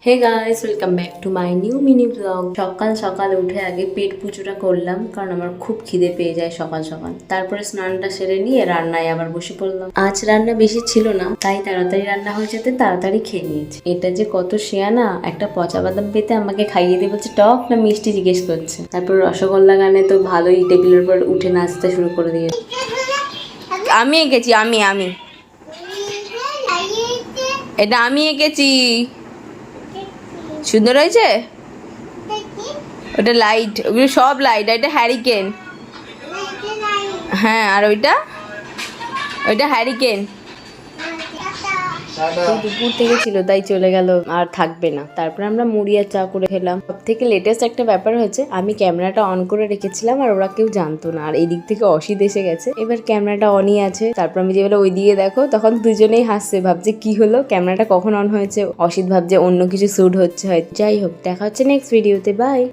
Hey guys, welcome back to my new mini blog. সকাল সকাল উঠে আগে পেট পুজোটা করলাম, কারণ আমার খুব খিদে পেয়ে যায় সকাল সকাল। তারপরে স্নানটা সেরে নিয়ে রান্নায় আবার বসে পড়লাম। আজ রান্না বেশি ছিল না, তাই তাড়াতাড়ি রান্না হয়ে যেতে তাড়াতাড়ি খেয়ে নিয়েছি। এটা যে কত শেয়ানা, একটা পচা বাদাম পেতে আমাকে খাইয়ে দিয়ে বলছে টক না মিষ্টি জিজ্ঞেস করছে। তারপর রসগোল্লা গানে তো ভালোই টেবিলের পর উঠে নাচতে শুরু করে দিয়েছে। আমি এঁকেছি, আমি এটা আমি এঁকেছি। সুন্দর হয়েছে। ওটা লাইট, ওগুলো সব লাইট। এটা হ্যারিকেন। হ্যাঁ, আর ওইটা হ্যারিকেন। দুপুর থেকে ছিল, তাই চলে গেল, আর থাকবে না। তারপরে আমরা মুড়ি আর চা করে খেলাম। সব থেকে লেটেস্ট একটা ব্যাপার হয়েছে, আমি ক্যামেরাটা অন করে রেখেছিলাম আর ওরা কেউ জানতো না। আর এই দিক থেকে অসিত এসে গেছে, এবার ক্যামেরাটা অনই আছে। তারপর আমি যে বলে ওই দিকে দেখো, তখন দুজনেই হাসছে, ভাবছে কি হলো, ক্যামেরাটা কখন অন হয়েছে। অসিত ভাবছে অন্য কিছু শ্যুট হচ্ছে হয়। যাই হোক, দেখা হচ্ছে নেক্সট ভিডিওতে। বাই।